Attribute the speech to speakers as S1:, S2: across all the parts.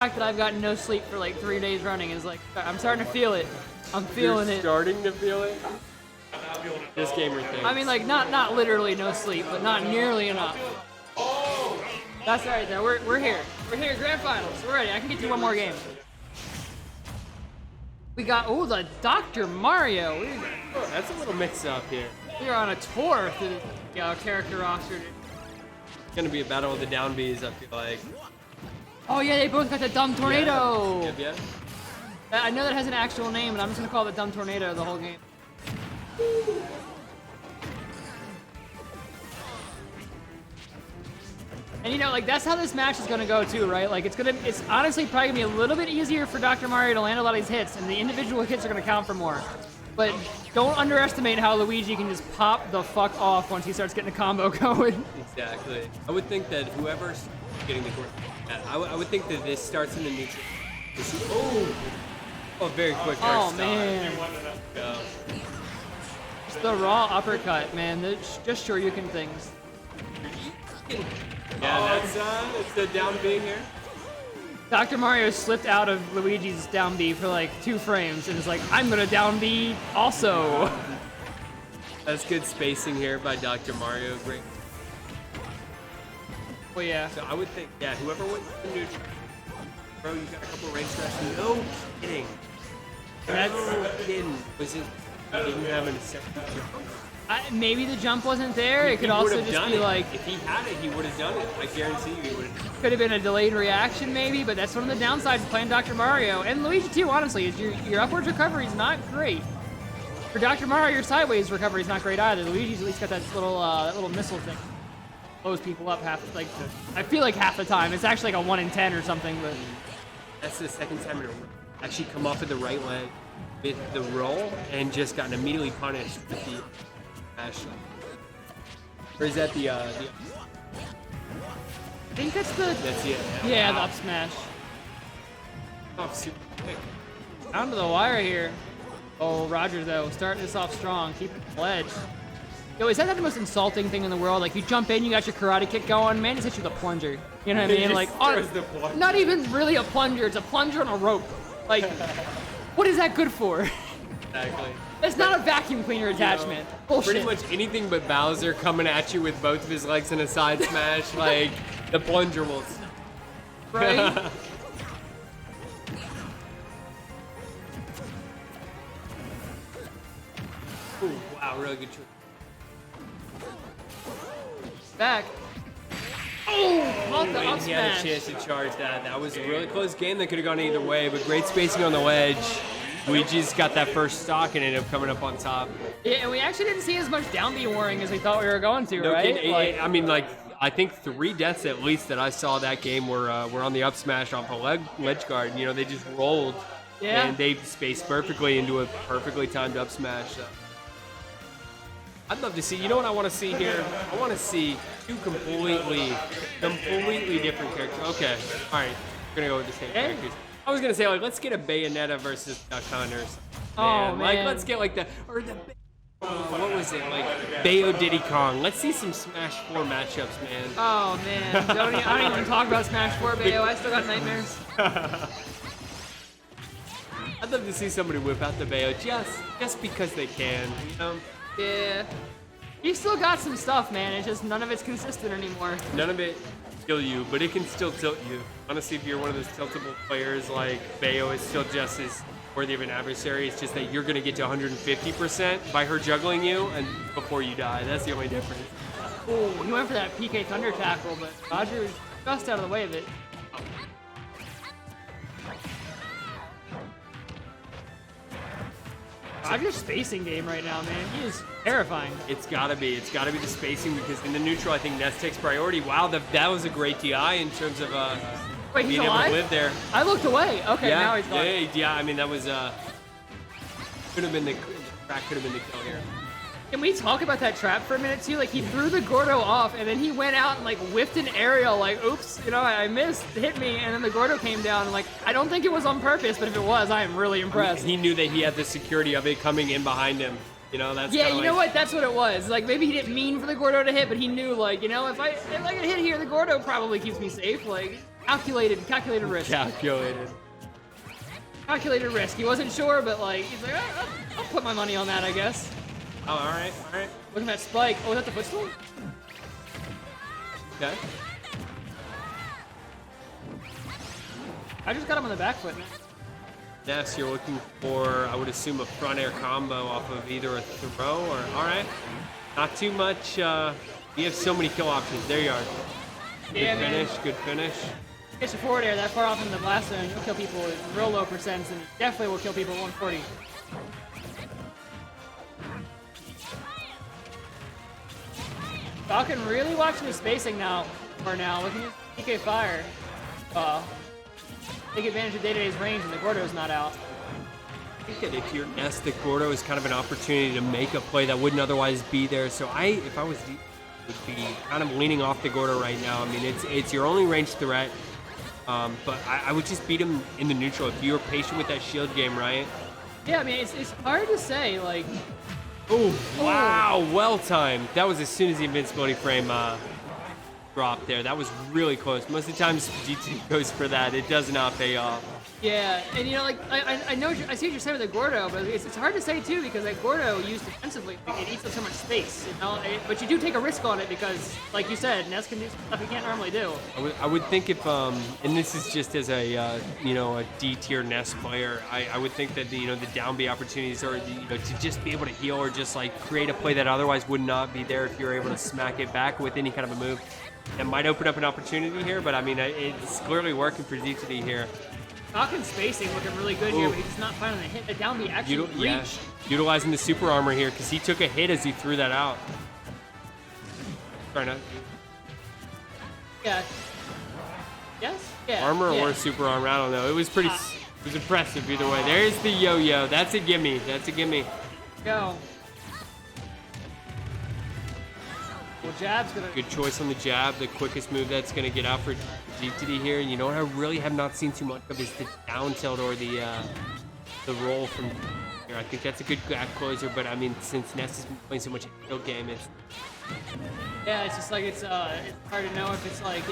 S1: fact that I've gotten no sleep for like 3 days running is like, I'm starting to feel it. I'm feeling it.
S2: Starting to feel it? This gamer thing.
S1: I mean, like, not literally no sleep, but not nearly enough. That's right there. We're here. We're here. Grand finals. We're ready. I can get you one more game. We got the Dr. Mario.
S2: That's a little mix up here.
S1: We're on a tour through the character roster.
S2: It's gonna be a battle of the down Bs, I feel like.
S1: Oh yeah, they both got the dumb tornado.
S2: Yeah.
S1: I know that has an actual name, and I'm just gonna call it the dumb tornado the whole game. And you know, like, that's how this match is gonna go too, right? Like, it's honestly probably gonna be a little bit easier for Dr. Mario to land a lot of these hits, and the individual hits are gonna count for more. But don't underestimate how Luigi can just pop the fuck off once he starts getting a combo going.
S2: Exactly. I would think that whoever's getting the court, I would think that this starts in the neutral. Oh, very quick.
S1: Oh man.
S2: Go.
S1: Just the raw uppercut, man. Just sure you can things.
S2: Yeah, that's the down B here.
S1: Dr. Mario slipped out of Luigi's down B for like 2 frames and is like, I'm gonna down B also.
S2: That's good spacing here by Dr. Mario. Great.
S1: Well, yeah.
S2: So I would think, yeah, whoever wins the neutral. Bro, you got a couple range stress. No kidding.
S1: That's
S2: kidding. Was it? He didn't have an acceptable jump.
S1: Maybe the jump wasn't there. It could also just be like,
S2: if he had it, he would have done it. I guarantee you, he would have.
S1: Could have been a delayed reaction, maybe. But that's one of the downsides of playing Dr. Mario and Luigi too. Honestly, is your upwards recovery is not great. For Dr. Mario, your sideways recovery is not great either. Luigi's at least got that little missile thing. Blows people up I feel like half the time. It's actually like a 1 in 10 or something, but
S2: that's the second time in a row. Actually come off of the right leg with the roll and just gotten immediately punished with the smash. Or is that the
S1: I think that's the
S2: yeah,
S1: the up smash.
S2: Off super quick.
S1: Down to the wire here. Oh, RogR though, starting this off strong, keeping the ledge. Yo, is that not the most insulting thing in the world? Like, you jump in, you got your karate kick going, man just hits you with a plunger. You know what I mean? Like, not even really a plunger, it's a plunger on a rope. Like, what is that good for?
S2: Exactly.
S1: It's not a vacuum cleaner attachment. Bullshit.
S2: Pretty much anything but Bowser coming at you with both of his legs in a side smash, like, the plunger will...
S1: Right?
S2: Ooh, wow, really good choice.
S1: Back. Oh, not the up
S2: He had a
S1: smash.
S2: chance to charge that. That was a really close game that could have gone either way, but great spacing on the ledge. Luigi's got that first stock and ended up coming up on top.
S1: Yeah, and we actually didn't see as much down B warring as we thought we were going to,
S2: No
S1: right?
S2: kidding.
S1: Like,
S2: I mean, like, I think 3 deaths at least that I saw that game were on the up smash off a ledge guard. You know, they just rolled and they spaced perfectly into a perfectly timed up smash. So. I'd love to see, you know what I want to see here? I want to see 2 completely different characters. Okay, all right, we're gonna go with the same characters. I was gonna say, like, let's get a Bayonetta versus Duck Hunters.
S1: Oh, man.
S2: Like, let's get like what was it, like Bayo Diddy Kong? Let's see some Smash 4 matchups, man.
S1: oh man, I don't even talk about Smash 4, Bayo. I still got nightmares.
S2: I'd love to see somebody whip out the Bayo just because they can, you know?
S1: Yeah. You still got some stuff, man. It's just none of it's consistent anymore.
S2: None of it kill you, but it can still tilt you. Honestly, if you're one of those tiltable players, like Bayo is still just as worthy of an adversary. It's just that you're gonna get to 150% by her juggling you and before you die. That's the only difference.
S1: Oh, he went for that PK Thunder tackle, but RogR was just out of the way of it. RogR's spacing game right now, man. He is terrifying.
S2: It's gotta be the spacing because in the neutral, I think Ness takes priority. Wow, that was a great DI in terms of
S1: Wait, he's
S2: being able
S1: alive?
S2: to live there.
S1: I looked away. Okay,
S2: Yeah,
S1: now he's gone.
S2: yeah. I mean, that was could have been the track could have been the kill here.
S1: Can we talk about that trap for a minute too? Like, he threw the Gordo off, and then he went out and like whiffed an aerial. Like, oops, you know, I missed, hit me, and then the Gordo came down. And like, I don't think it was on purpose, but if it was, I am really impressed.
S2: He knew that he had the security of it coming in behind him. You know, that's
S1: Yeah, you
S2: like,
S1: know what? That's what it was. Like, maybe he didn't mean for the Gordo to hit, but he knew, like, you know, if I get hit here, the Gordo probably keeps me safe. Like, Calculated risk. Calculated risk. He wasn't sure, but like he's like, I'll put my money on that, I guess.
S2: Oh, all right.
S1: Look at that spike. Oh, is that the footstool?
S2: Okay.
S1: I just got him on the back foot.
S2: Ness, you're looking for, I would assume, a front air combo off of either a throw or, all right. Not too much. You have so many kill options. There you are. Good finish.
S1: Get your forward air that far off in the blast zone. You'll kill people with real low percents, and definitely will kill people at 140. Falcon really watching his spacing now. Looking at PK fire. Take advantage of Day-to-Day's range, and the Gordo's not out.
S2: I think that if you're Ness, the Gordo is kind of an opportunity to make a play that wouldn't otherwise be there. So if I was deep, would be kind of leaning off the Gordo right now. I mean, it's your only ranged threat, but I would just beat him in the neutral if you were patient with that shield game, right?
S1: Yeah, I mean, it's hard to say, like...
S2: Oh, wow, well timed. That was as soon as the invincibility frame drop there. That was really close. Most of the times GT goes for that. It does not pay off.
S1: Yeah, and you know, like I know I see what you're saying with the Gordo, but it's hard to say too because that Gordo used defensively, like, it eats up so much space. You know, but you do take a risk on it because, like you said, Ness can do stuff he can't normally do.
S2: I would think if and this is just as a a D tier Ness player, I would think that the down B opportunities or to just be able to heal or just like create a play that otherwise would not be there if you're able to smack it back with any kind of a move. It might open up an opportunity here, but I mean, it's clearly working for ZTD here.
S1: Falcon's spacing looking really good here, but he's not finding the hit. The down B actually reached.
S2: Yeah, utilizing the super armor here because he took a hit as he threw that out. Trying to.
S1: Yeah. Yes? Yeah.
S2: Armor or super armor, I don't know. It was pretty. It was impressive either way. There's the yo-yo. That's a gimme.
S1: Go. Well, jab's gonna.
S2: Good choice on the jab. The quickest move that's gonna get out for GTD here. And you know what I really have not seen too much of is the down tilt or the roll from here. I think that's a good gap closer, but I mean, since Ness has been playing so much field game, it's
S1: it's just like it's hard to know if it's like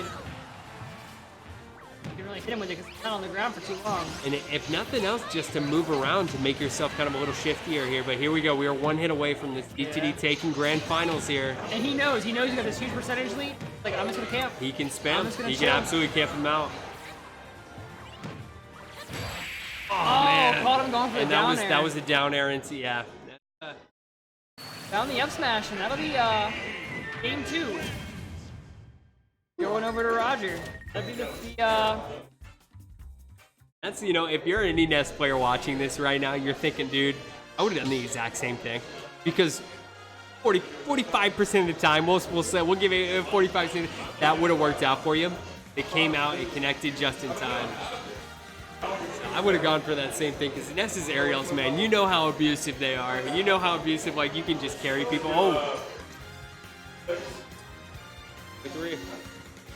S1: you can really hit him with it because it's not on the ground for too long.
S2: And if nothing else, just to move around to make yourself kind of a little shiftier here. But here we go. We are one hit away from this GTD taking grand finals here.
S1: And he knows he's got this huge percentage lead. Like, I'm just gonna camp.
S2: He can spam. He can absolutely camp him out.
S1: Oh man! Caught him going for the down air.
S2: That was a down air into
S1: Found the up smash, and that'll be game 2. Going over to RogR. That'd be the
S2: That's if you're an Ness player watching this right now, you're thinking, dude, I would have done the exact same thing, because 45% of the time, we'll give it 45%. That would have worked out for you. It came out, it connected just in time. So I would have gone for that same thing because Ness's aerials, man, you know how abusive they are. You know how abusive, like you can just carry people. Oh.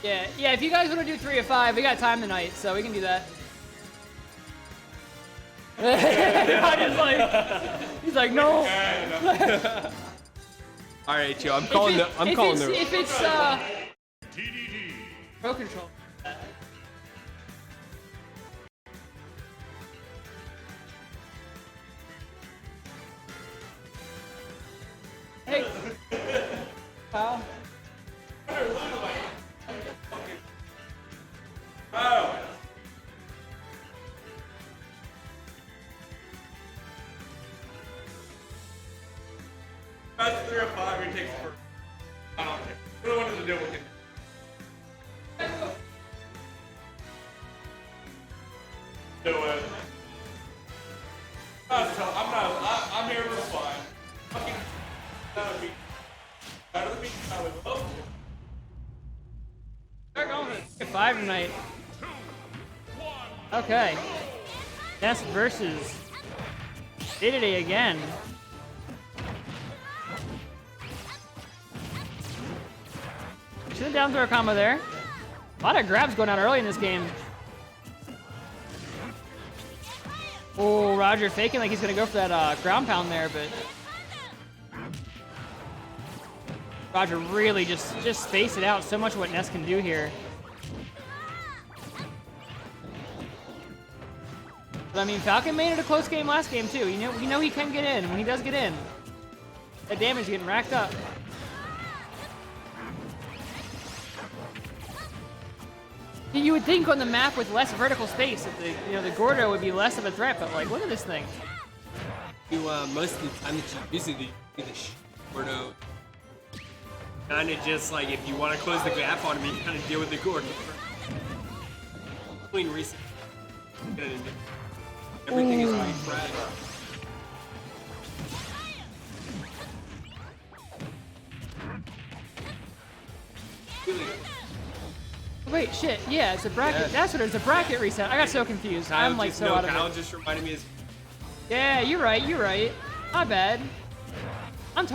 S1: Yeah, if you guys want to do 3 of 5, we got time tonight, so we can do that. He's like, no.
S2: All right, Joe, I'm calling the.
S1: If it's pro control. Hey. Wow.
S3: Oh. That's 3 of 5. He takes first. I don't care. What wanted to do with it? Do it. I'm here for fun. Fucking. That'll be. Oh.
S1: They're going for 5 tonight. Okay. Ness versus Day-to-Day again. See the down throw combo there. A lot of grabs going out early in this game. Oh, RogR faking like he's gonna go for that ground pound there, but RogR really just space it out. So much what Ness can do here. But I mean, Falcon made it a close game last game too. You know he can get in. When he does get in, that damage is getting racked up. You would think on the map with less vertical space that the Gordo would be less of a threat, but like, look at this thing.
S2: You most of the time that you use it, you do the Gordo. Kind of just like if you want to close the gap on him, you kind of deal with the Gordo. Clean reset. Everything is really fragile.
S1: Wait, shit, yeah, it's a bracket. Yeah. That's what it is, a bracket reset. I got so confused. I'm like so out of it.
S2: Kyle just reminded me.
S1: Yeah, you're right. My bad. I'm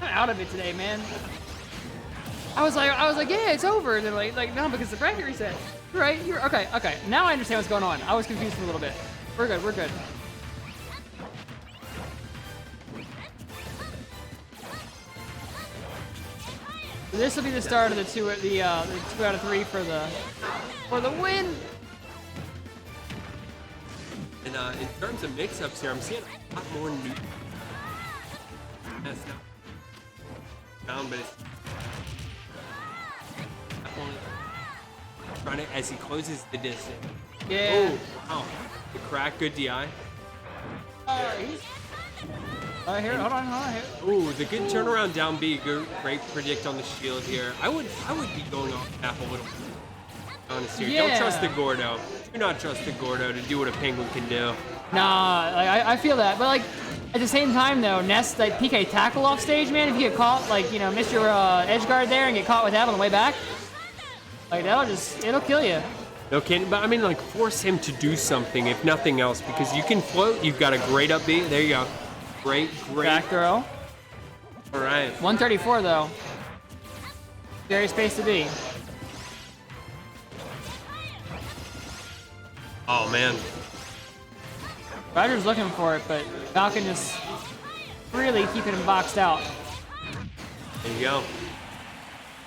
S1: out of it today, man. I was like, yeah, it's over. And they're like, no, because the bracket reset. You're right. Okay. Now I understand what's going on. I was confused for a little bit. We're good. So this will be the start of the two out of three for the win.
S2: And in terms of mix-ups here, I'm seeing a lot more new. That's not down, but it's trying to as he closes the distance.
S1: Yeah.
S2: Oh, wow. The crack, good DI.
S1: Here, hold on. Here.
S2: Ooh, the good turnaround down B. Great predict on the shield here. I would be going off cap a little bit. Honest here.
S1: Yeah.
S2: Don't trust the Gordo. Do not trust the Gordo to do what a penguin can do.
S1: Nah, I feel that, but like at the same time though, Ness like PK tackle off stage, man. If you get caught, like miss your edge guard there and get caught with that on the way back, like it'll kill you.
S2: No kidding, but I mean like force him to do something if nothing else, because you can float. You've got a great up B. There you go. Great.
S1: Back throw.
S2: All right.
S1: 134 though. Very space to be.
S2: Oh man.
S1: RogR's looking for it, but Falcon just really keeping him boxed out.
S2: There you go.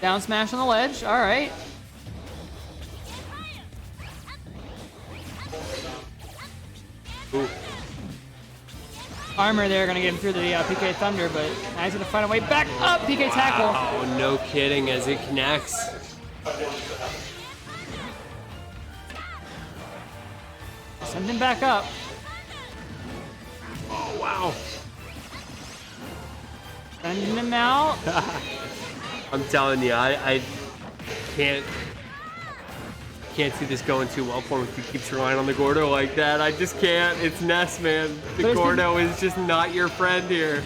S1: Down smash on the ledge. All right.
S2: Ooh.
S1: Armor there gonna get him through the PK Thunder, but now he's gonna find a way back up. PK tackle.
S2: Oh, no kidding, as it connects.
S1: Send him back up.
S2: Oh, wow.
S1: Sending him out.
S2: I'm telling you, I can't see this going too well for him if he keeps relying on the Gordo like that. I just can't. It's Ness, man. The Gordo is just not your friend here.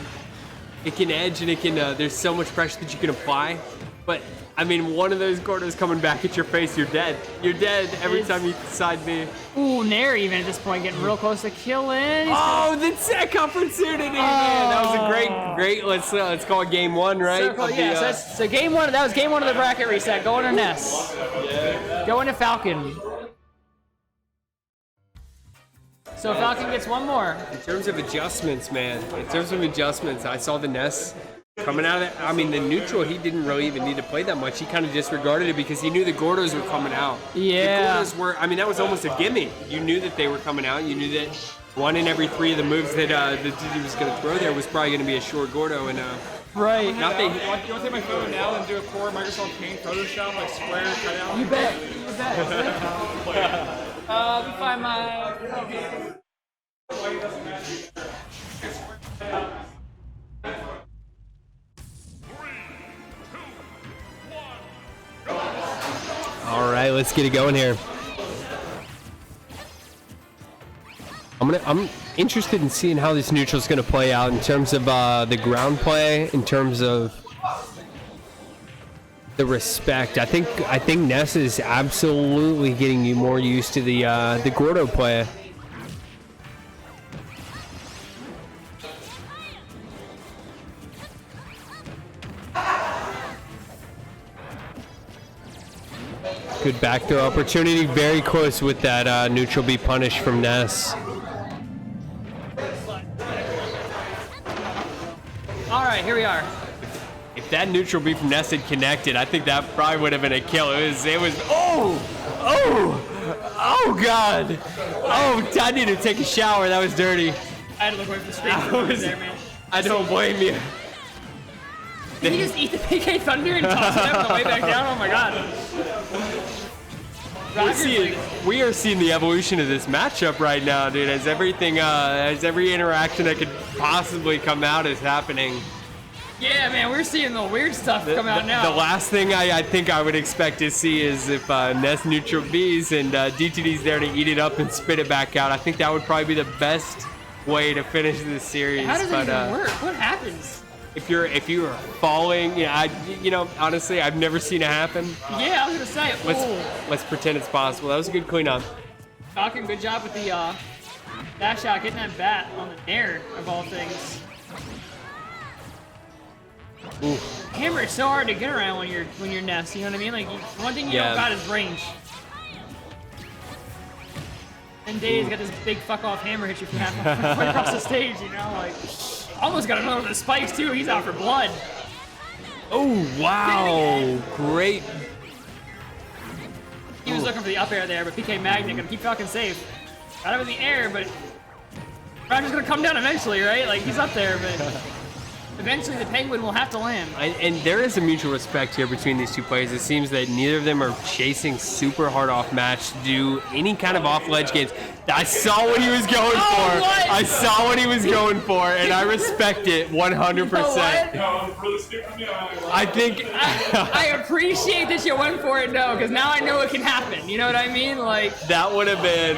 S2: It can edge and it can, there's so much pressure that you can apply. But, I mean, one of those Gordos coming back at your face, you're dead. You're dead every time you side B.
S1: Ooh, Nair even at this point getting real close to killing.
S2: Oh, the tech opportunity, man. That was a great, let's call it game one, right?
S1: Circle, yeah, so game one, that was game one of the bracket reset. Going to Ness. Yeah. Going to Falcon. So Falcon gets one more.
S2: In terms of adjustments, man, I saw the Ness coming out of it. I mean, the neutral, he didn't really even need to play that much. He kind of disregarded it because he knew the Gordos were coming out.
S1: Yeah.
S2: The Gordos were, I mean, that was almost a gimme. You knew that they were coming out. You knew that one in every three of the moves that he was going to throw there was probably going to be a short Gordo. And
S1: right.
S3: Not you want to take my photo now and do a core Microsoft Paint Photoshop, like square cutout?
S1: You bet. Let me find my...
S2: All right, let's get it going here. I'm interested in seeing how this neutral is going to play out in terms of the ground play, in terms of the respect. I think Ness is absolutely getting you more used to the Gordo play. Good back throw opportunity, very close with that neutral B punish from Ness.
S1: All right, here we are.
S2: If that neutral B from Ness had connected, I think that probably would have been a kill. It was Oh God! Oh, I need to take a shower. That was dirty.
S1: I had to look away from the screen for a minute there, man.
S2: I don't blame you.
S1: Did he just eat the PK Thunder and toss it up on the way back down? Oh my God.
S2: We are seeing the evolution of this matchup right now, dude. As everything, as every interaction that could possibly come out is happening.
S1: Yeah, man, we're seeing the weird stuff come out now.
S2: The last thing I think I would expect to see is if Ness neutral Bs and DTD's there to eat it up and spit it back out. I think that would probably be the best way to finish this series.
S1: How does it even work? What happens?
S2: If you're falling, honestly, I've never seen it happen.
S1: Yeah, I was gonna say.
S2: Let's pretend it's possible. That was a good cleanup.
S1: Falcon, good job with the dash out, getting that bat on the nair of all things.
S2: Ooh.
S1: Hammer is so hard to get around when you're Ness. You know what I mean? Like one thing you don't got is range. And Dave's got this big fuck off hammer hit you from halfway across the stage. You know, like almost got another one of the spikes too. He's out for blood.
S2: Oh wow! Great.
S1: He was looking for the up air there, but PK Magnet gonna keep Falcon safe. Got him in the air, but Roger's gonna come down eventually, right? Like he's up there, but. Eventually, the Penguin will have to land.
S2: And there is a mutual respect here between these two players. It seems that neither of them are chasing super hard off match to do any kind of off ledge games. I saw what he was going for.
S1: What?
S2: I saw what he was going for, and I respect it 100%. I think
S1: I appreciate that you went for it, though, because now I know it can happen. You know what I mean? Like
S2: that would have been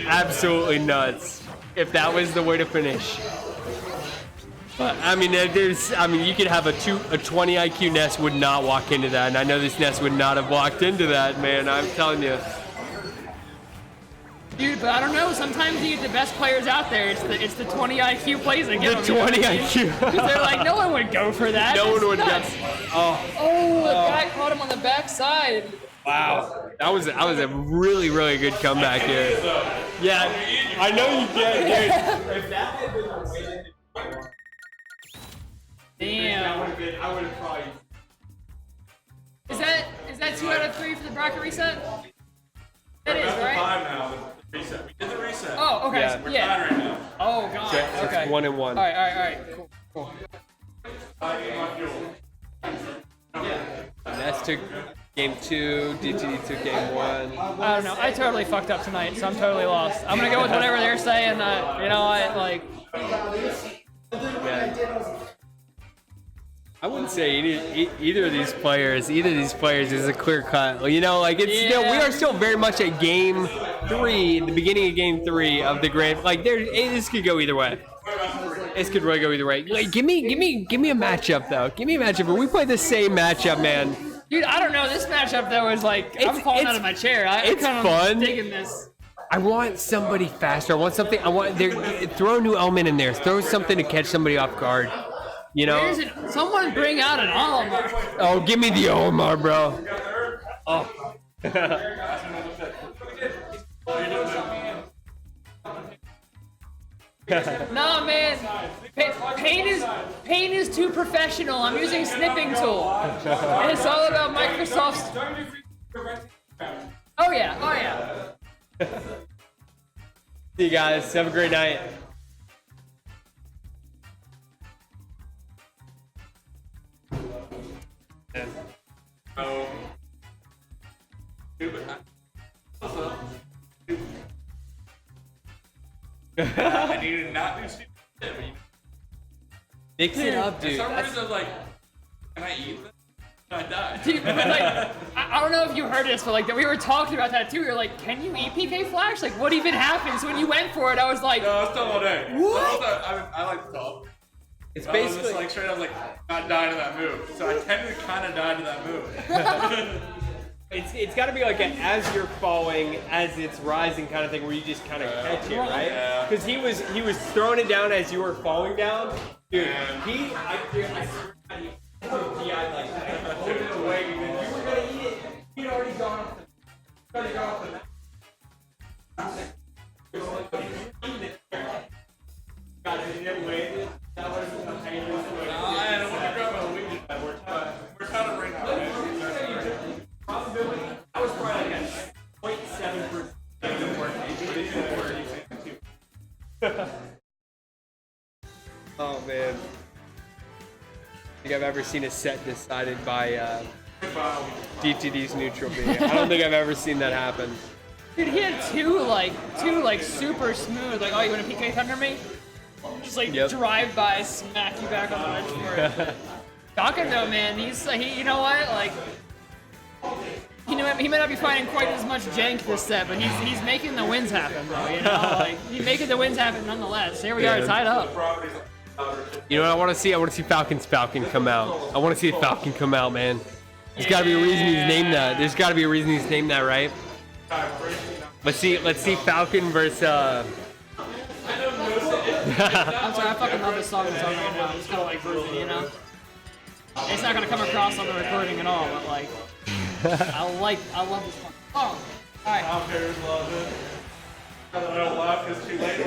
S2: absolutely nuts if that was the way to finish. But, I mean, you could have a 20 IQ Ness would not walk into that, and I know this Ness would not have walked into that, man. I'm telling you.
S1: Dude, but I don't know. Sometimes you get the best players out there. It's the 20 IQ plays that get
S2: the 20 IQ.
S1: Because they're like, no one would go for that.
S2: No one would go.
S1: Oh, the guy caught him on the backside.
S2: Wow, that was a really, really good comeback here. Yeah, I know you can, dude. If that had been the way.
S1: Damn.
S3: I would have probably.
S1: Is that 2 out of 3 for the bracket reset? That is, right?
S3: 5 now. The reset. We did the reset.
S1: Oh, okay.
S2: Yeah.
S3: We're 5 right now.
S1: Oh god.
S2: So
S1: Okay.
S2: it's 1 and 1.
S1: All right. Cool.
S2: Ness took game 2. DTD took game 1.
S1: I don't know. I totally fucked up tonight, so I'm totally lost. I'm gonna go with whatever they're saying.
S2: I wouldn't say either of these players is a clear cut. You know, like it's still, we are still very much at game 3, the beginning of game 3 of the grand. Like this could go either way. This could really go either way. Like, give me a matchup though. Give me a matchup. But we play the same matchup, man.
S1: Dude, I don't know. This matchup though is like I'm falling out of my chair. I'm kind of digging this.
S2: I want somebody faster. I want something. Throw a new element in there. Throw something to catch somebody off guard. You know?
S1: Someone bring out an Olimar.
S2: Oh, give me the Olimar, bro. Oh.
S1: Nah, man. Paint is too professional. I'm using snipping tool. And it's all about Microsoft's. Oh yeah.
S2: See you guys. Have a great night.
S3: I needed to not do stupid shit.
S2: Mix it up, dude.
S3: For some reason, I was like, can I eat this? I died.
S1: Dude, but like, I don't know if you heard this, but like, we were talking about that too. We were like, can you eat PK Flash? Like, what even happened? So when you went for it, I was like,
S3: No, I was still all day.
S1: What?
S3: I like to talk.
S2: It's
S3: I was
S2: basically
S3: just like straight up like not dying to that move. So I tend to kind of die to that move.
S2: it's got to be like an as you're falling, as it's rising kind of thing, where you just kind of catch it, right?
S3: Yeah.
S2: Because he was throwing it down as you were falling down, dude. I like hold it away because you were gonna eat it. He'd already gone off the. Got it away. That was a painless way.
S3: I don't want to grab a weakness. We're kind of right now.
S2: Probability. I was probably like at 0.7%. Oh man. I think I've ever seen a set decided by DTD's neutral B. I don't think I've ever seen that happen.
S1: Dude, he had two super smooth, like, oh, you want to PK Thunder me? Just like drive by, smack you back on the ledge for it. FALCON though, man, you know what? Like, he may not be finding quite as much jank this set, but he's making the wins happen, bro. You know, like he's making the wins happen nonetheless. Here we are, tied up.
S2: You know what I want to see? I want to see FALCON's FALCON come out. I want to see a FALCON come out, man. There's got to be a reason he's named that. There's got to be a reason he's named that, right? Let's see FALCON versus.
S1: I'm sorry, I fucking love this song right now. I'm just kind of like grooving, you know. It's not gonna come across on the recording at all, but like, I love this one. Oh, all right.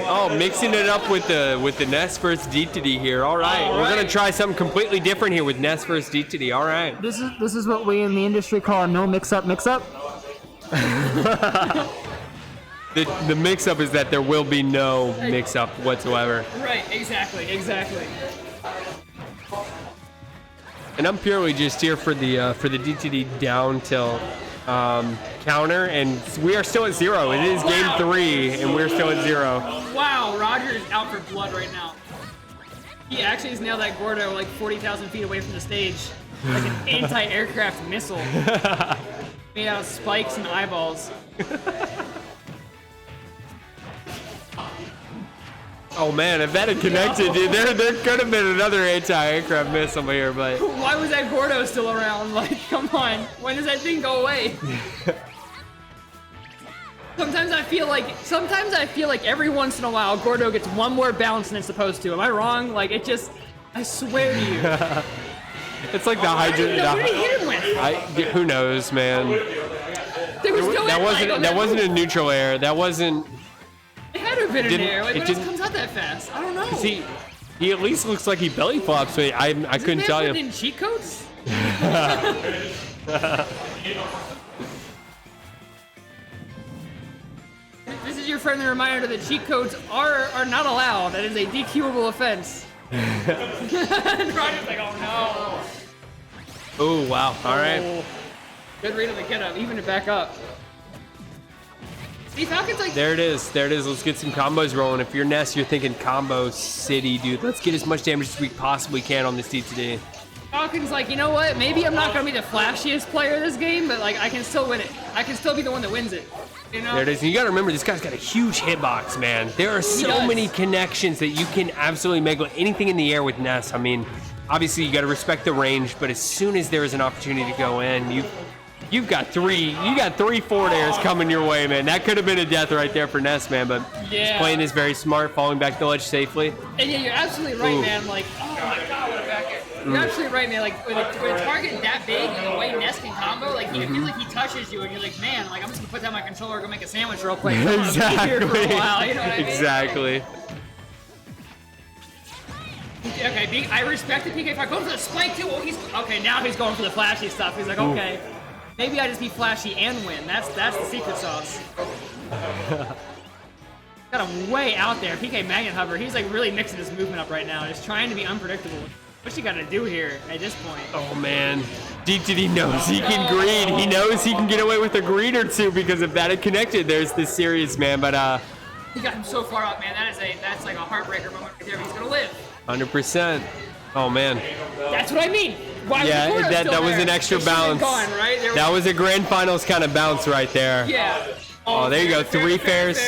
S2: Oh, mixing it up with the Ness versus DTD here. All right, we're gonna try something completely different here with Ness versus DTD. All right.
S1: This is what we in the industry call a no mix up.
S2: The mix up is that there will be no mix up whatsoever.
S1: Right. Exactly.
S2: And I'm purely just here for the DTD down tilt counter, and we are still at 0. It is game 3, and we're still at 0.
S1: Wow, RogR is out for blood right now. He actually has nailed that Gordo like 40,000 feet away from the stage, like an anti-aircraft missile made out of spikes and eyeballs.
S2: Oh man, if that had connected, dude, there could have been another anti-aircraft missile here, but
S1: why was that Gordo still around? Like, come on, when does that thing go away? Sometimes I feel like every once in a while Gordo gets one more bounce than it's supposed to. Am I wrong? Like, I swear to you.
S2: It's like the Hydra.
S1: What did he hit him with?
S2: Who knows, man?
S1: There was no
S2: that wasn't a neutral air. That wasn't.
S1: It had to have been in there. Like, what else comes out that fast? I don't know.
S2: He at least looks like he belly flops, but I couldn't tell you.
S1: In cheat codes? This is your friendly reminder that cheat codes are not allowed. That is a DQable offense. And Roger's like, oh no.
S2: Oh wow! All right.
S1: Good read on the get up, even to back up. See, FALCON's like...
S2: There it is. Let's get some combos rolling. If you're Ness, you're thinking combo city, dude. Let's get as much damage as we possibly can on this DTD.
S1: FALCON's like, you know what? Maybe I'm not going to be the flashiest player this game, but like I can still win it. I can still be the one that wins it. You know?
S2: There it is. And you got to remember, this guy's got a huge hitbox, man. There are so many connections that you can absolutely make with anything in the air with Ness. I mean, obviously you got to respect the range, but as soon as there is an opportunity to go in, You've got three forward airs coming your way, man. That could have been a death right there for Ness, man, but he's playing this very smart, falling back the ledge safely.
S1: And yeah, you're absolutely right, man. Like, oh my god, what a back air. You're absolutely right, man. Like, with a target that big and the way Ness can combo, like, he feels like he touches you, and you're like, man, like, I'm just gonna put down my controller, go make a sandwich real quick.
S2: Exactly.
S1: Here for a while, you know what I mean?
S2: Exactly.
S1: Okay, I respect the PK fight. Going for the spike too. Oh, okay. Now he's going for the flashy stuff. He's like, okay. Maybe I just be flashy and win. That's the secret sauce. Got him way out there. PK Magnet Hover. He's like really mixing his movement up right now. Just trying to be unpredictable. What's he got to do here at this point?
S2: Oh man. DTD knows he can greed. He knows he can get away with a greed or two because if that had connected, there's this series, man. But
S1: he got him so far up, man. That's like a heartbreaker moment right there. He's gonna live.
S2: 100%. Oh man.
S1: That's what I mean. Why
S2: that was an extra bounce.
S1: Gone, right?
S2: That was a grand finals kind of bounce right there.
S1: Yeah.
S2: Oh, there you go. Three fairs.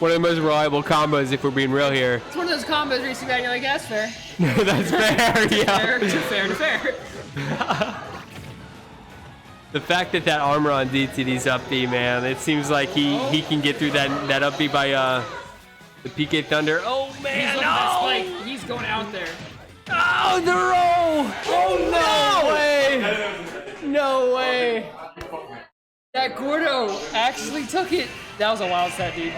S2: One of the most reliable combos, if we're being real here.
S1: It's one of those combos where you see that and you're like, that's fair.
S2: That's fair, yeah.
S1: Too fair.
S2: The fact that armor on DTD's up B, man, it seems like he can get through that up B by the PK Thunder. Oh man, no!
S1: He's going out there.
S2: Oh, the roll! Oh no way! No way!
S1: That Gordo actually took it. That was a wild set, dude.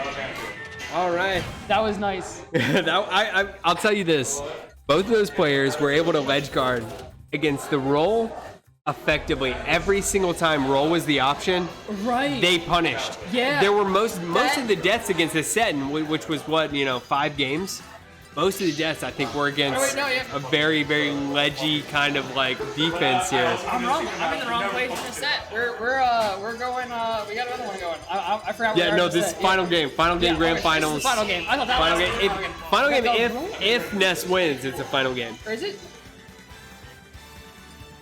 S2: All right.
S1: That was nice.
S2: I'll tell you this. Both of those players were able to ledge guard against the roll effectively every single time roll was the option.
S1: Right.
S2: They punished.
S1: Yeah.
S2: There were most of the deaths against this set, which was what, 5 games. Most of the deaths, I think, were against a very, very ledgy kind of like defense here.
S1: I'm wrong. I'm in the wrong place in the set. We're going. We got another one going. I forgot.
S2: Yeah, no, this is final game. Final game, grand finals.
S1: Final game. I thought that
S2: final
S1: was
S2: game. Final game. If Ness wins, it's a final game.
S1: Or is it?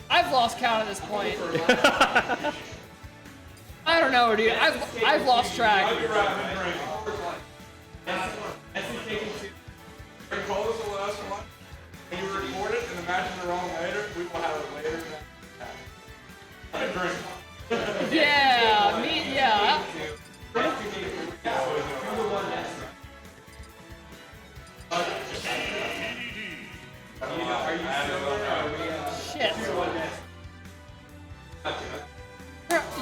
S1: I've lost count at this point. I don't know, dude. I've lost track.
S3: Call this the last one, and you record it, and the match is wrong later, we will have it later.
S1: Yeah, yeah. Shit.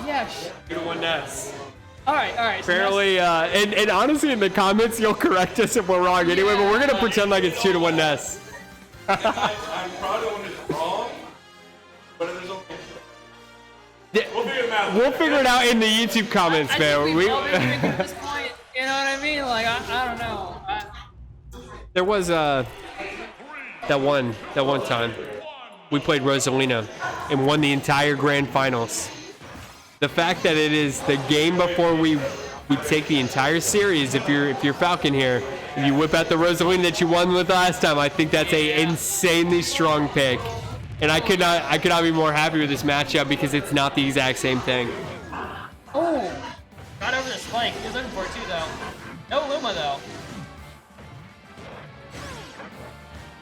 S1: Yeah.
S2: 2-1 Ness.
S1: All right.
S2: Fairly, and honestly, in the comments, you'll correct us if we're wrong anyway, but we're gonna pretend like it's 2-1 Ness.
S3: I'm probably the one that's wrong, but there's only.
S2: We'll figure it out in the YouTube comments,
S1: I
S2: man.
S1: think we've all been drinking at this point. You know what I mean? Like I don't know.
S2: There was that one time we played Rosalina and won the entire grand finals. The fact that it is the game before we take the entire series, if you're Falcon here, and you whip out the Rosalina that you won with last time, I think that's a insanely strong pick. And I could not be more happy with this matchup because it's not the exact same thing.
S1: Oh, got over the spike. He was looking for it too, though. No Luma though.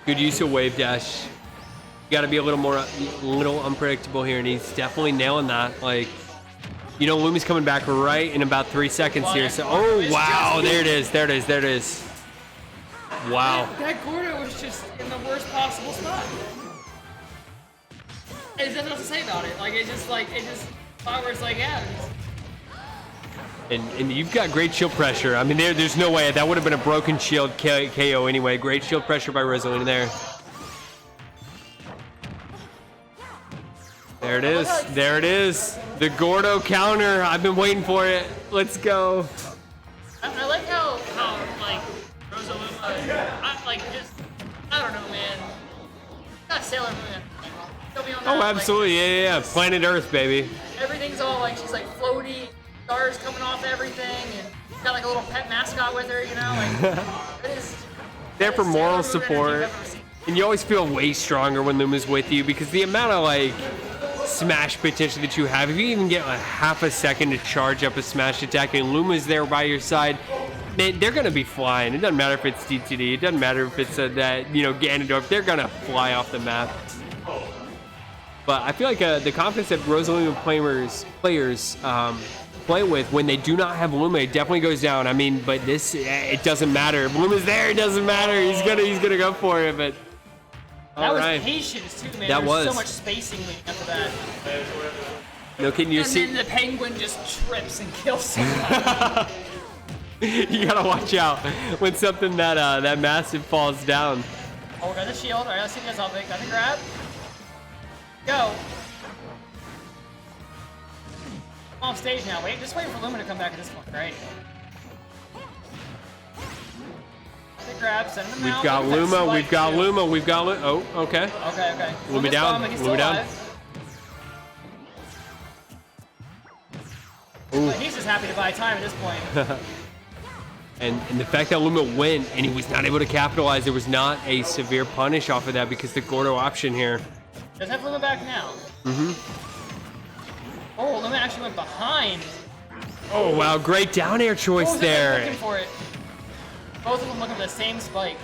S2: Good use of wave dash. You got to be a little unpredictable here, and he's definitely nailing that. Like, Lumi's coming back right in about 3 seconds here. So, oh wow, there it is. Wow.
S1: That Gordo was just in the worst possible spot. There's nothing else to say about it. Like Flower's like, yeah.
S2: And you've got great shield pressure. I mean, there's no way that would have been a broken shield KO anyway. Great shield pressure by Rosalina there. There it is. The Gordo counter. I've been waiting for it. Let's go.
S1: I like how like Rosalina, I don't know, man. Got Sailor Moon.
S2: Oh, absolutely. Yeah. Planet Earth, baby.
S1: Everything's all like, she's like floaty, stars coming off everything, and she's got like a little pet mascot with her, Like, it is.
S2: There for moral support. And you always feel way stronger when Luma's with you because the amount of like smash potential that you have, if you even get like half a second to charge up a smash attack and Luma's there by your side, man, they're gonna be flying. It doesn't matter if it's DTD, it doesn't matter if it's Ganondorf, they're gonna fly off the map. But I feel like the confidence that Rosalina players play with when they do not have Luma, it definitely goes down. I mean, but it doesn't matter. If Luma's there, it doesn't matter. He's gonna go for it. But
S1: that was patience too, man. There was so much spacing leading up to that.
S2: No kidding.
S1: And then the penguin just trips and kills him.
S2: You gotta watch out when something that massive falls down.
S1: Oh, got the shield. All right, let's see if got the grab. Go. I'm off stage now. Just wait for Luma to come back at this point, right? The grab, send him out.
S2: We've got Luma. Oh, okay.
S1: Okay.
S2: Luma down. Luma down.
S1: He's just happy to buy time at this point.
S2: And the fact that Luma went and he was not able to capitalize, there was not a severe punish off of that because the Gordo option here.
S1: Does have Luma back now? Mm-hmm. Oh, Luma actually went behind.
S2: Oh, wow. Great down air choice there.
S1: Looking for it. Both of them looking for the same spike.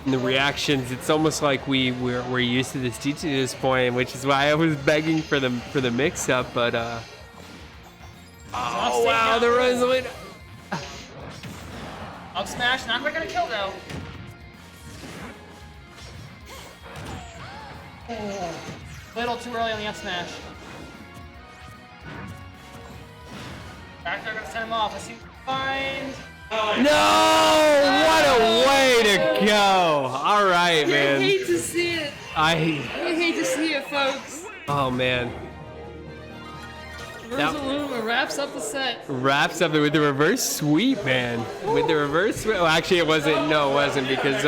S2: And the reactions, it's almost like we're used to this teaching at this point, which is why I was begging for the mix-up, but oh, wow, the Rosalina.
S1: Up smash, not quite gonna kill though. Oh, little too early on the up smash. Back there, gonna send him off. Let's see what he finds.
S2: No! What a way to go! All right, man.
S1: I hate to see it.
S2: I
S1: hate to see it, folks.
S2: Oh man.
S1: Rosaluma wraps up the set.
S2: Wraps up with the reverse sweep, man. With the reverse sweep. Oh, actually, it wasn't. No, it wasn't because